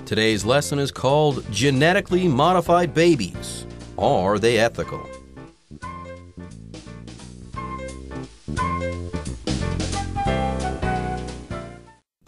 Today's lesson is called Genetically Modified Babies. Are they ethical?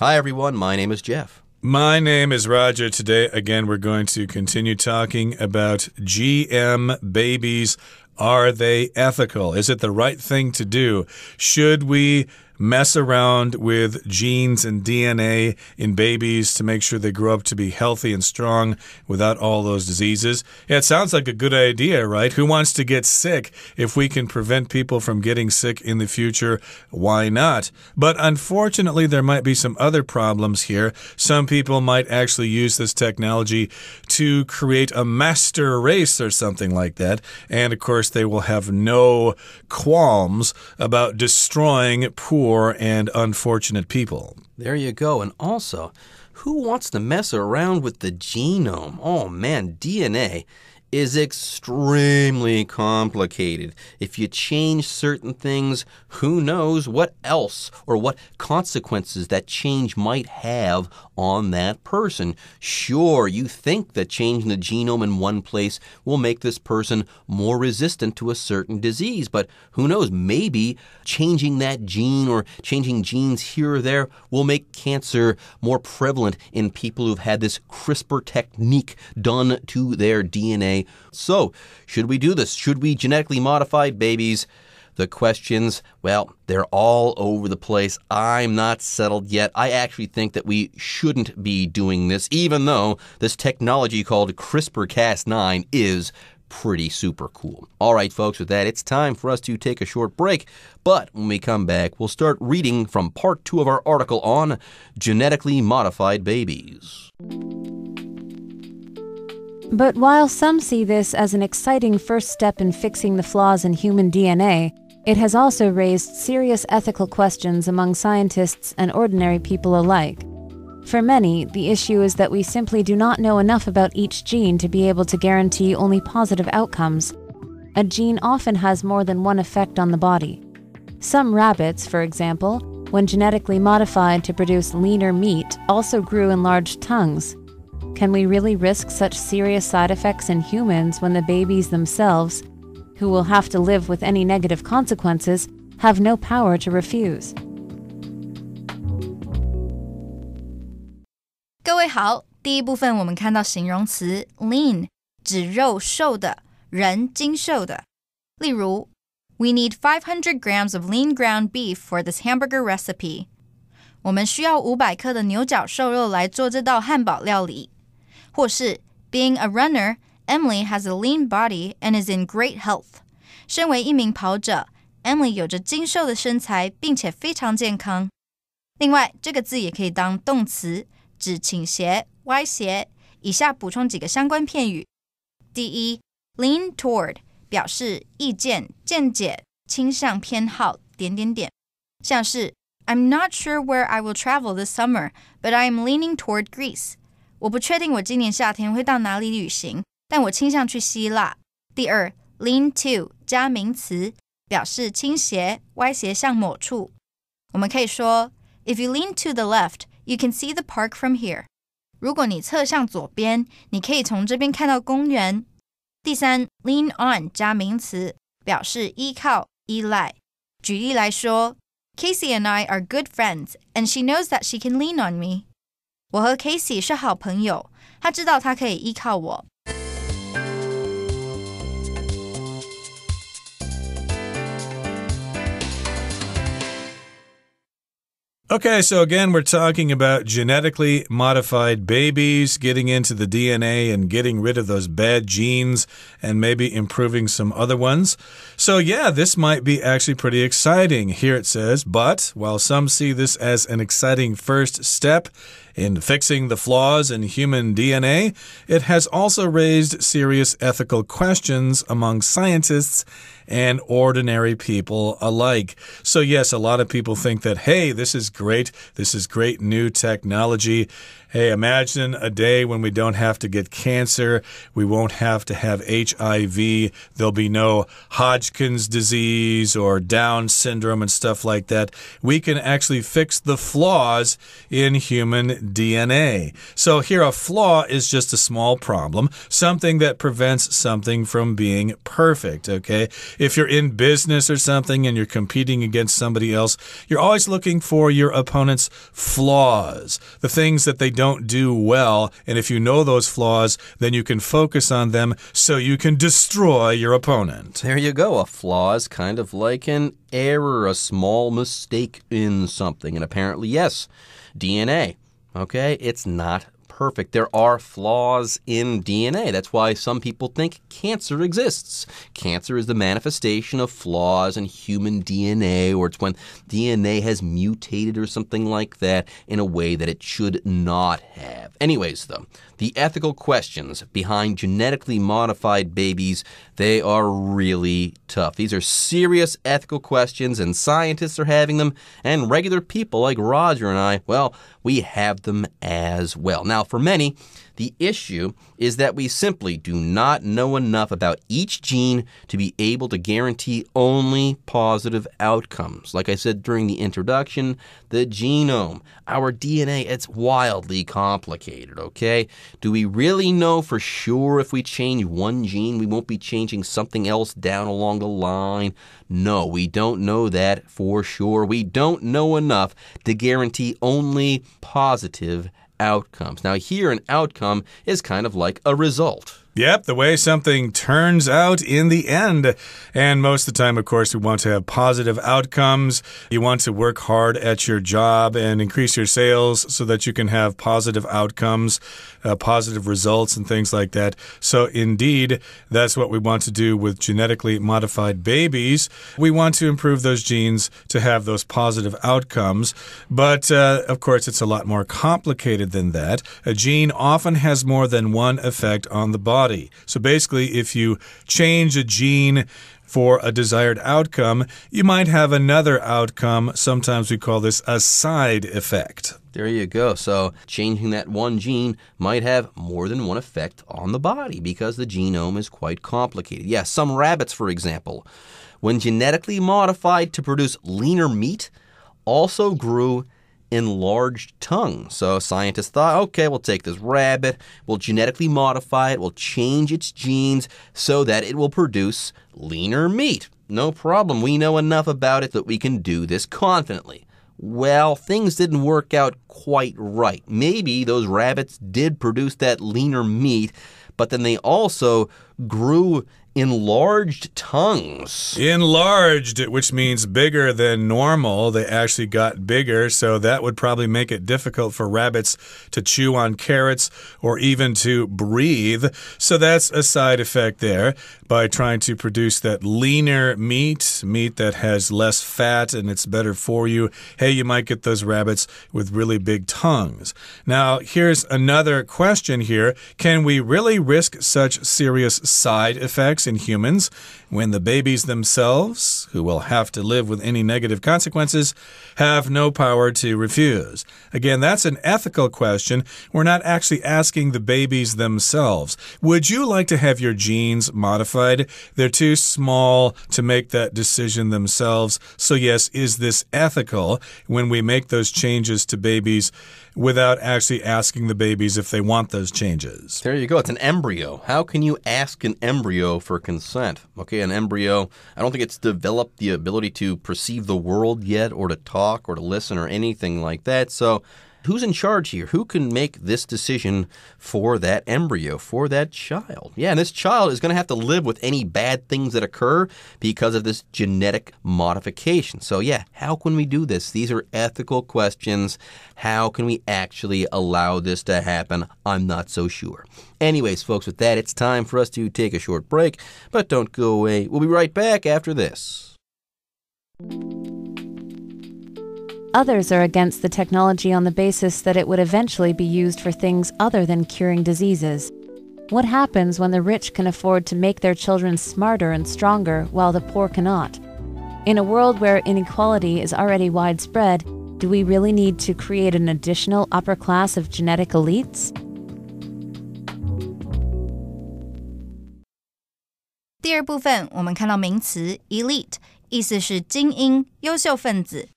Hi, everyone. My name is Jeff. My name is Roger. Today, again, we're going to continue talking about GM babies. Are they ethical? Is it the right thing to do? Should we mess around with genes and DNA in babies to make sure they grow up to be healthy and strong without all those diseases? Yeah, it sounds like a good idea, right? Who wants to get sick? If we can prevent people from getting sick in the future, why not? But unfortunately, there might be some other problems here. Some people might actually use this technology to create a master race or something like that. And of course, they will have no qualms about destroying poor and unfortunate people. There you go. And also, who wants to mess around with the genome? Oh, man, DNA is extremely complicated. If you change certain things, who knows what else or what consequences that change might have on that person. Sure, you think that changing the genome in one place will make this person more resistant to a certain disease, but who knows, maybe changing that gene or changing genes here or there will make cancer more prevalent in people who've had this CRISPR technique done to their DNA. So, should we do this? Should we genetically modify babies? The questions, well, they're all over the place. I'm not settled yet. I actually think that we shouldn't be doing this, even though this technology called CRISPR-Cas9 is pretty super cool. All right, folks, with that, it's time for us to take a short break. But when we come back, we'll start reading from part 2 of our article on genetically modified babies. But while some see this as an exciting first step in fixing the flaws in human DNA, it has also raised serious ethical questions among scientists and ordinary people alike. For many, the issue is that we simply do not know enough about each gene to be able to guarantee only positive outcomes. A gene often has more than one effect on the body. Some rabbits, for example, when genetically modified to produce leaner meat, also grew enlarged tongues. Can we really risk such serious side effects in humans when the babies themselves, who will have to live with any negative consequences, have no power to refuse? 各位好，第一部分我们看到形容词 lean 指肉瘦的，人精瘦的。例如 We need 500 grams of lean ground beef for this hamburger recipe. 我们需要500克的牛角瘦肉来做这道汉堡料理。或是 Being a runner, Emily has a lean body and is in great health. 身为一名跑者 Emily 有着精瘦的身材并且非常健康。另外，这个字也可以当动词，指倾斜、歪斜。以下补充几个相关片语。第一 lean toward 表示意见、见解、倾向、偏好……像是 I'm not sure where I will travel this summer, but I am leaning toward Greece. 我不确定我今年夏天会到哪里旅行，但我倾向去希腊。第二 lean to 加名词，表示倾斜、歪斜向某处。我们可以说 If you lean to the left, you can see the park from here. 如果你侧向左边，你可以从这边看到公园。第三 lean on 加名词，表示依靠、依赖。举例来说Casey and I are good friends, and she knows that she can lean on me. 我和 Casey 是好朋友，她知道她可以依靠我。Okay, so again, we're talking about genetically modified babies, getting into the DNA and getting rid of those bad genes and maybe improving some other ones. So yeah, this might be actually pretty exciting. Here it says, but while some see this as an exciting first step in fixing the flaws in human DNA, it has also raised serious ethical questions among scientists and ordinary people alike. So yes, a lot of people think that, hey, this is great. This is great new technology. Hey, imagine a day when we don't have to get cancer. We won't have to have HIV. There'll be no Hodgkin's disease or Down syndrome and stuff like that. We can actually fix the flaws in human DNA. So here a flaw is just a small problem, something that prevents something from being perfect, okay? If you're in business or something and you're competing against somebody else, you're always looking for your opponent's flaws, the things that they don't do well, and if you know those flaws, then you can focus on them so you can destroy your opponent. There you go. A flaw is kind of like an error, a small mistake in something. And apparently, yes, DNA, okay, it's not perfect. There are flaws in DNA. That's why some people think cancer exists. Cancer is the manifestation of flaws in human DNA, or it's when DNA has mutated or something like that in a way that it should not have. Anyways, though, the ethical questions behind genetically modified babies, they are really tough. These are serious ethical questions, and scientists are having them, and regular people like Roger and I, well, we have them as well. Now, for many, the issue is that we simply do not know enough about each gene to be able to guarantee only positive outcomes. Like I said during the introduction, the genome, our DNA, it's wildly complicated, okay? Do we really know for sure if we change one gene, we won't be changing something else down along the line? No, we don't know that for sure. We don't know enough to guarantee only positive outcomes. Now, here an outcome is kind of like a result. Yep, the way something turns out in the end. And most of the time, of course, we want to have positive outcomes. You want to work hard at your job and increase your sales so that you can have positive outcomes, positive results and things like that. So indeed, that's what we want to do with genetically modified babies. We want to improve those genes to have those positive outcomes. But, of course, it's a lot more complicated than that. A gene often has more than one effect on the body. So basically, if you change a gene for a desired outcome, you might have another outcome. Sometimes we call this a side effect. There you go. So changing that one gene might have more than one effect on the body because the genome is quite complicated. Yes, some rabbits, for example, when genetically modified to produce leaner meat, also grew enlarged tongue. So scientists thought, okay, we'll take this rabbit, we'll genetically modify it, we'll change its genes so that it will produce leaner meat. No problem. We know enough about it that we can do this confidently. Well, things didn't work out quite right. Maybe those rabbits did produce that leaner meat, but then they also grew enlarged tongues. Enlarged, which means bigger than normal. They actually got bigger, so that would probably make it difficult for rabbits to chew on carrots or even to breathe. So that's a side effect there by trying to produce that leaner meat that has less fat and it's better for you. Hey, you might get those rabbits with really big tongues. Now, here's another question here. Can we really risk such serious side effects in humans when the babies themselves, who will have to live with any negative consequences, have no power to refuse? Again, that's an ethical question. We're not actually asking the babies themselves. Would you like to have your genes modified? They're too small to make that decision themselves. So yes, is this ethical when we make those changes to babies without actually asking the babies if they want those changes? There you go. It's an embryo. How can you ask an embryo for consent? Okay, an embryo, I don't think it's developed the ability to perceive the world yet or to talk or to listen or anything like that. So who's in charge here? Who can make this decision for that embryo, for that child? Yeah, and this child is going to have to live with any bad things that occur because of this genetic modification. So yeah, how can we do this? These are ethical questions. How can we actually allow this to happen? I'm not so sure. Anyways, folks, with that, it's time for us to take a short break, but don't go away. We'll be right back after this. Others are against the technology on the basis that it would eventually be used for things other than curing diseases. What happens when the rich can afford to make their children smarter and stronger while the poor cannot? In a world where inequality is already widespread, do we really need to create an additional upper class of genetic elites? 第二部分，我们看到名词 elite， 意思是精英、优秀分子。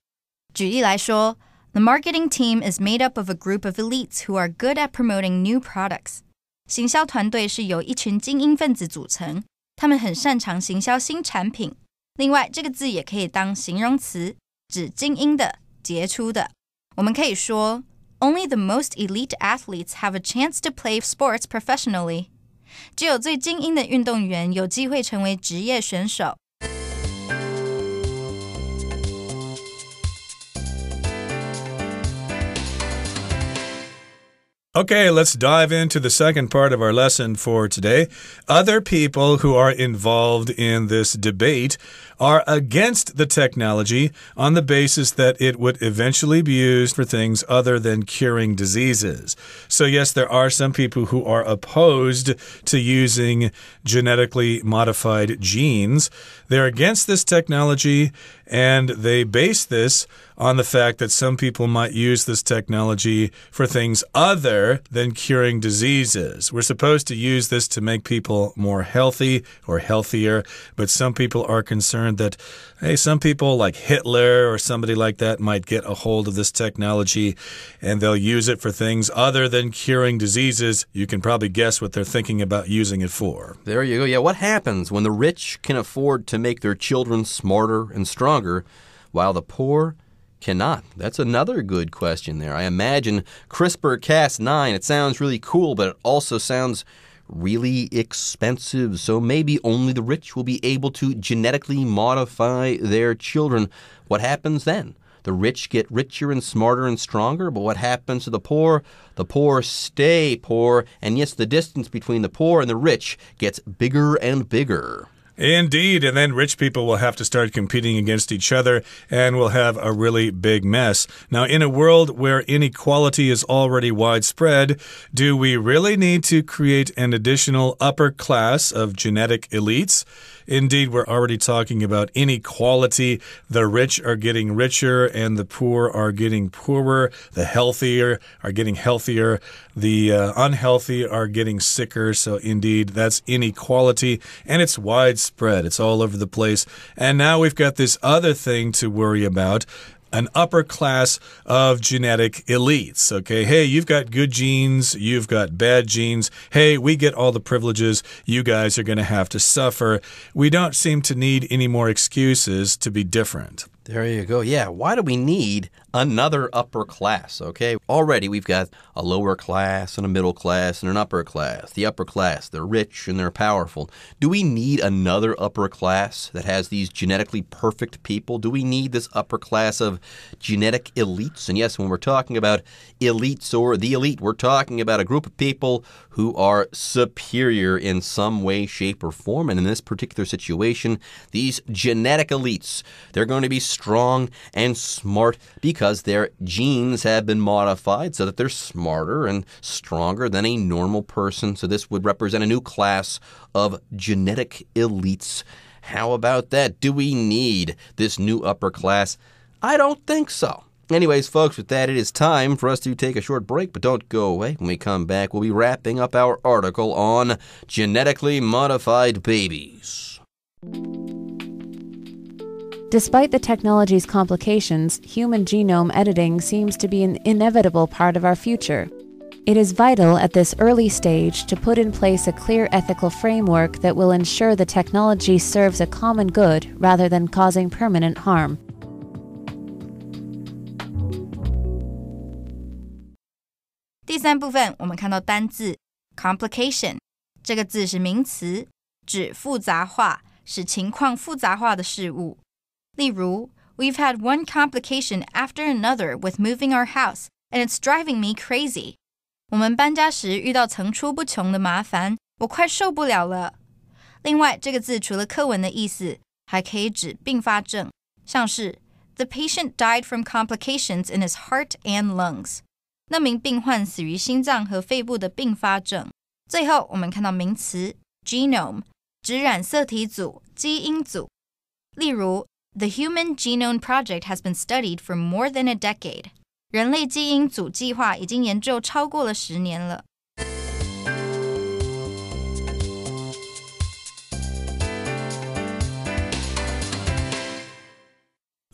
举例来说 The marketing team is made up of a group of elites who are good at promoting new products. 行销团队是由一群精英分子组成，他们很擅长行销新产品。另外，这个字也可以当形容词，指精英的、杰出的。我们可以说 Only the most elite athletes have a chance to play sports professionally. 只有最精英的运动员有机会成为职业选手。Okay, let's dive into the second part of our lesson for today. Other people who are involved in this debate are against the technology on the basis that it would eventually be used for things other than curing diseases. So yes, there are some people who are opposed to using genetically modified genes. They're against this technology, and they base this on the fact that some people might use this technology for things other than curing diseases. We're supposed to use this to make people more healthy or healthier, but some people are concerned that, hey, some people like Hitler or somebody like that might get a hold of this technology and they'll use it for things other than curing diseases. You can probably guess what they're thinking about using it for. There you go. Yeah, what happens when the rich can afford to make their children smarter and stronger while the poor cannot? That's another good question there. I imagine CRISPR-Cas9, it sounds really cool, but it also sounds really expensive. So maybe only the rich will be able to genetically modify their children. What happens then? The rich get richer and smarter and stronger, but what happens to the poor? The poor stay poor, and yes, the distance between the poor and the rich gets bigger and bigger. Indeed, and then rich people will have to start competing against each other, and we'll have a really big mess. Now, in a world where inequality is already widespread, do we really need to create an additional upper class of genetic elites? Indeed, we're already talking about inequality. The rich are getting richer and the poor are getting poorer. The healthier are getting healthier. The unhealthy are getting sicker. So indeed, that's inequality, and it's widespread. It's all over the place. And now we've got this other thing to worry about. An upper class of genetic elites, okay? Hey, you've got good genes, you've got bad genes. Hey, we get all the privileges. You guys are going to have to suffer. We don't seem to need any more excuses to be different. There you go. Yeah, why do we need another upper class, okay? Already we've got a lower class and a middle class and an upper class. The upper class, they're rich and they're powerful. Do we need another upper class that has these genetically perfect people? Do we need this upper class of genetic elites? And yes, when we're talking about elites or the elite, we're talking about a group of people who are superior in some way, shape, or form. And in this particular situation, these genetic elites, they're going to be strong and smart because their genes have been modified so that they're smarter and stronger than a normal person. So this would represent a new class of genetic elites. How about that? Do we need this new upper class? I don't think so. Anyways, folks, with that, it is time for us to take a short break, but don't go away. When we come back, we'll be wrapping up our article on genetically modified babies. Despite the technology's complications, human genome editing seems to be an inevitable part of our future. It is vital at this early stage to put in place a clear ethical framework that will ensure the technology serves a common good rather than causing permanent harm. 第三部分，我们看到单字 complication 这个字是名词，指复杂化，使情况复杂化的事物。例如 We've had one complication after another with moving our house, and it's driving me crazy. 我们搬家时遇到层出不穷的麻烦，我快受不了了。另外，这个字除了课文的意思，还可以指并发症，像是 The patient died from complications in his heart and lungs. 那名病患死于心脏和肺部的并发症。最后，我们看到名词 genome 指染色体组、基因组。例如The Human Genome Project has been studied for more than a decade. 人类基因组计划已经研究超过了10年了。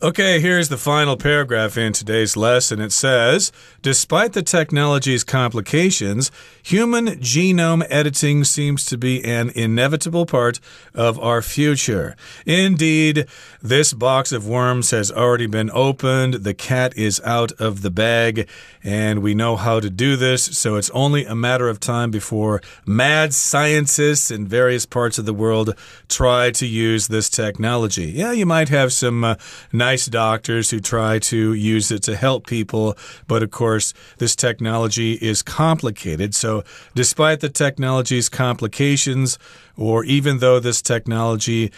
Okay, here's the final paragraph in today's lesson. It says, despite the technology's complications, human genome editing seems to be an inevitable part of our future. Indeed, this box of worms has already been opened. The cat is out of the bag, and we know how to do this, so it's only a matter of time before mad scientists in various parts of the world try to use this technology. Yeah, you might have some nice doctors who try to use it to help people, but of course, this technology is complicated. So, despite the technology's complications, or even though this technology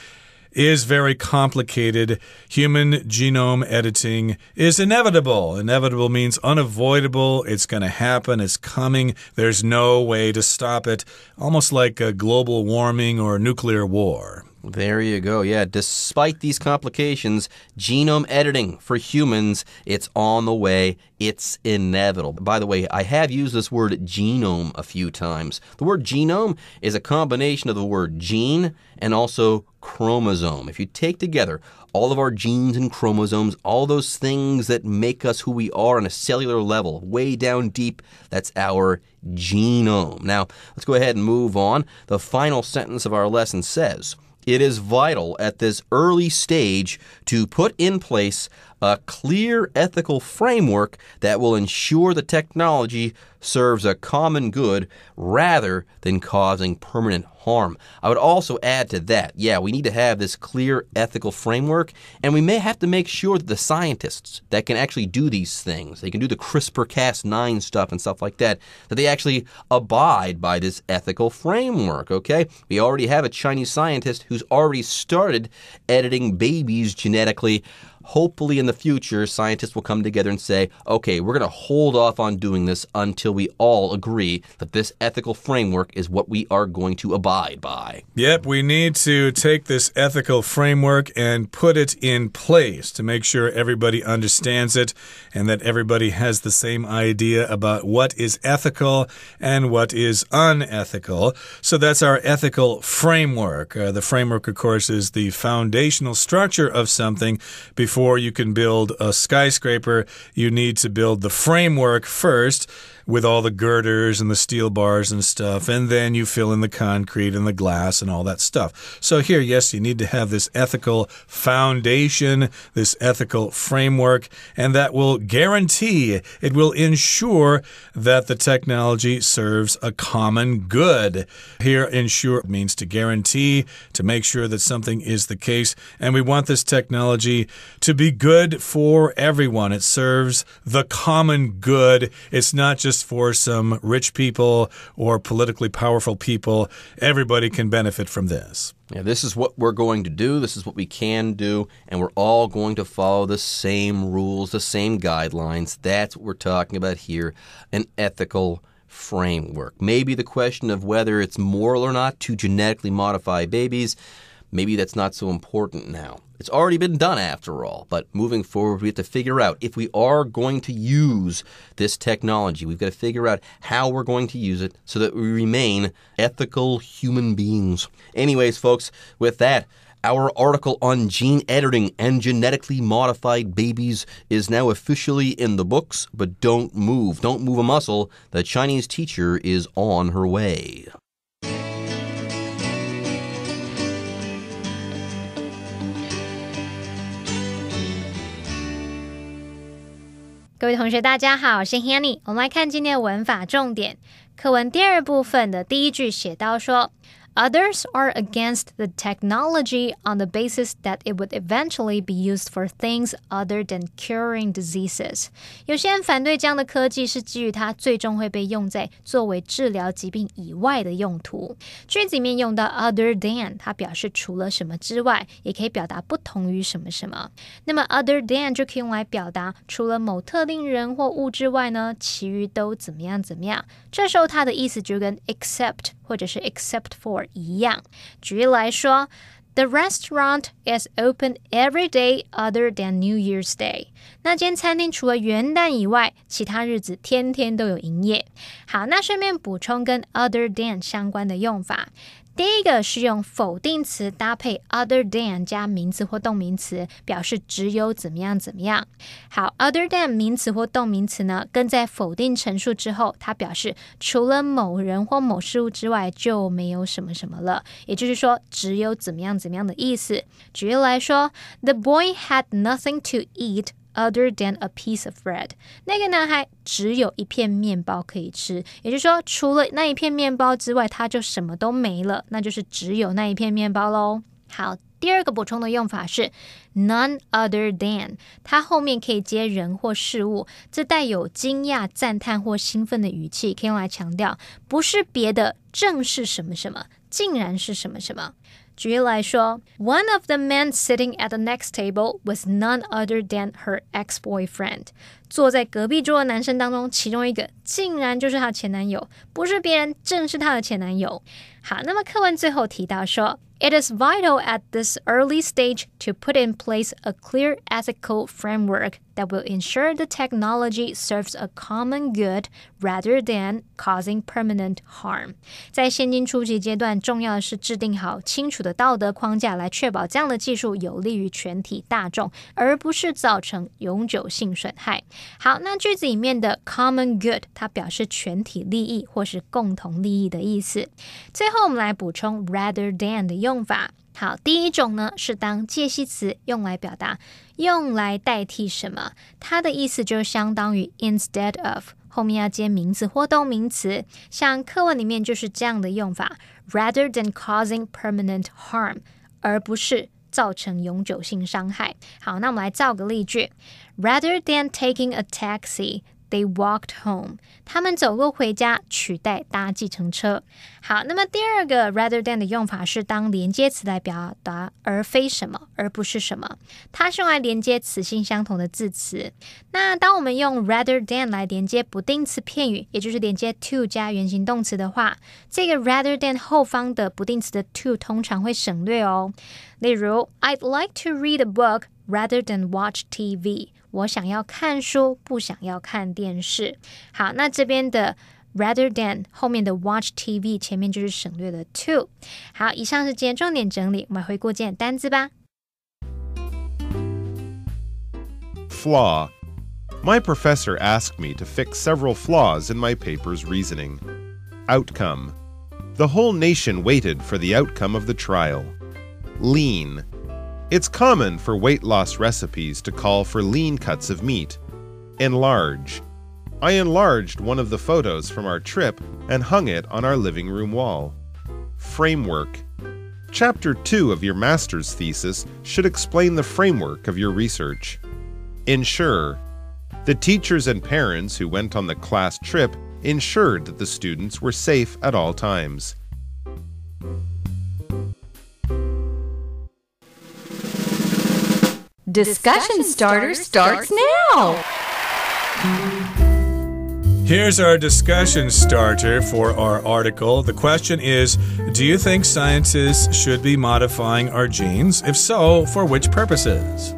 is very complicated, human genome editing is inevitable. Inevitable means unavoidable. It's going to happen. It's coming. There's no way to stop it. Almost like a global warming or nuclear war. There you go. Yeah, despite these complications, genome editing for humans, it's on the way. It's inevitable. By the way, I have used this word genome a few times. The word genome is a combination of the word gene and also chromosome. If you take together all of our genes and chromosomes, all those things that make us who we are on a cellular level, way down deep, that's our genome. Now, let's go ahead and move on. The final sentence of our lesson says, it is vital at this early stage to put in place a clear ethical framework that will ensure the technology serves a common good rather than causing permanent harm. I would also add to that, we need to have this clear ethical framework, and we may have to make sure that the scientists that can actually do these things, they can do the CRISPR-Cas9 stuff and stuff like that they actually abide by this ethical framework, okay? We already have a Chinese scientist who's already started editing babies genetically. Hopefully in the future, scientists will come together and say, okay, we're going to hold off on doing this until we all agree that this ethical framework is what we are going to abide by. Yep, we need to take this ethical framework and put it in place to make sure everybody understands it and that everybody has the same idea about what is ethical and what is unethical. So that's our ethical framework. The framework, of course, is the foundational structure of something. Before you can build a skyscraper, you need to build the framework first with all the girders and the steel bars and stuff, and then you fill in the concrete and the glass and all that stuff. So here, yes, you need to have this ethical foundation, this ethical framework, and that will guarantee, it will ensure that the technology serves a common good. Here, ensure means to guarantee, to make sure that something is the case, and we want this technology to be good for everyone. It serves the common good. It's not just for some rich people or politically powerful people. Everybody can benefit from this. Yeah, this is what we're going to do. This is what we can do. And we're all going to follow the same rules, the same guidelines. That's what we're talking about here, an ethical framework. Maybe the question of whether it's moral or not to genetically modify babies, maybe that's not so important now. It's already been done after all, but moving forward, we have to figure out if we are going to use this technology. We've got to figure out how we're going to use it so that we remain ethical human beings. Anyways, folks, with that, our article on gene editing and genetically modified babies is now officially in the books, but don't move a muscle. The Chinese teacher is on her way. 各位同学大家好，我是 Hanny。 我们来看今天的文法重点。课文第二部分的第一句写到说 Others are against the technology on the basis that it would eventually be used for things other than curing diseases. 有些人反对这样的科技是基于它最终会被用在作为治疗疾病以外的用途。句子里面用到 other than， 它表示除了什么之外，也可以表达不同于什么什么。那么 other than 就可以用来表达除了某特定人或物之外呢，其余都怎么样怎么样。这时候它的意思就跟 except 或者是 except for 一样。举例来说 The restaurant is open every day other than New Year's Day. 那间餐厅除了元旦以外，其他日子天天都有营业。好，那顺便补充跟 other than 相关的用法。第一个是用否定词搭配 other than 加名词或动名词，表示只有怎么样怎么样。好 other than 名词或动名词呢，跟在否定陈述之后，它表示除了某人或某事物之外就没有什么什么了，也就是说只有怎么样怎么样的意思。举例来说 The boy had nothing to eat other than a piece of bread. 那个男孩只有一片面包可以吃，也就是说除了那一片面包之外他就什么都没了，那就是只有那一片面包咯。好，第二个补充的用法是 none other than， 它后面可以接人或事物，这带有惊讶、赞叹或兴奋的语气，可以用来强调不是别的，正是什么什么，竟然是什么什么。举例来说 One of the men sitting at the next table was none other than her ex-boyfriend. 坐在隔壁桌的男生当中，其中一个竟然就是她的前男友，不是别人，正是她的前男友。好，那么课文最后提到说It is vital at this early stage to put in place a clear ethical framework that will ensure the technology serves a common good rather than causing permanent harm. 在现今初级阶段，重要的是制定好清楚的道德框架，来确保这样的技术有利于全体大众，而不是造成永久性损害。好，那句子里面的 common good 它表示全体利益或是共同利益的意思。最后我们来补充 rather than 的用法。好，第一种呢是当介系词用来表达用来代替什么，它的意思就相当于 instead of， 后面要接名词或动名词，像课文里面就是这样的用法 rather than causing permanent harm， 而不是造成永久性伤害。好，那我们来造个例句 Rather than taking a taxi They walked home. 他们走路回家，取代搭计程车。好，那么第二个 rather than 的用法是当连接词来表达而非什么，而不是什么。它是用来连接词性相同的字词。那当我们用 rather than 来连接不定词片语，也就是连接 to 加原形动词的话，这个 rather than 后方的不定词的 to 通常会省略哦。例如 I'd like to read a book rather than watch TV. 我想要看书，不想要看电视。好，那这边的 rather than 后面的 watch TV 前面就是省略了 to。 好，以上是今天重点整理，我们回顾今天的单字吧。 Flaw. My professor asked me to fix several flaws in my paper's reasoning. Outcome. The whole nation waited for the outcome of the trial. Lean. It's common for weight loss recipes to call for lean cuts of meat. Enlarge. I enlarged one of the photos from our trip and hung it on our living room wall. Framework. Chapter 2 of your master's thesis should explain the framework of your research. Ensure. The teachers and parents who went on the class trip ensured that the students were safe at all times. Discussion Starter starts now! Here's our discussion starter for our article. The question is, do you think scientists should be modifying our genes? If so, for which purposes?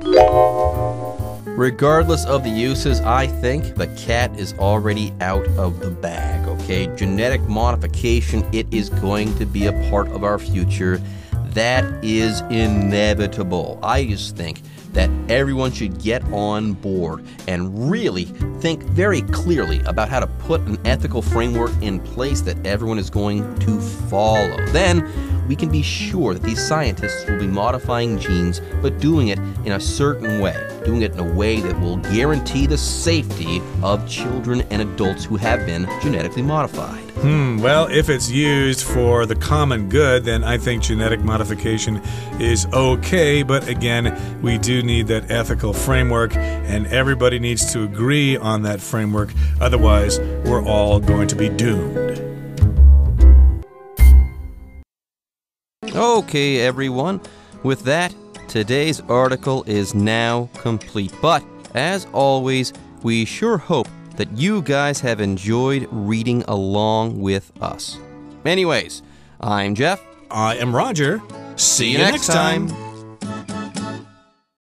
Regardless of the uses, I think the cat is already out of the bag, okay? Genetic modification, it is going to be a part of our future. That is inevitable. I just think that everyone should get on board and really think very clearly about how to put an ethical framework in place that everyone is going to follow. Then we can be sure that these scientists will be modifying genes, but doing it in a certain way, doing it in a way that will guarantee the safety of children and adults who have been genetically modified. Well, if it's used for the common good, then I think genetic modification is okay. But again, we do need that ethical framework, and everybody needs to agree on that framework. Otherwise, we're all going to be doomed. Okay, everyone. With that, today's article is now complete. But, as always, we sure hope that you guys have enjoyed reading along with us. Anyways, I'm Jeff. I am Roger. See you next time.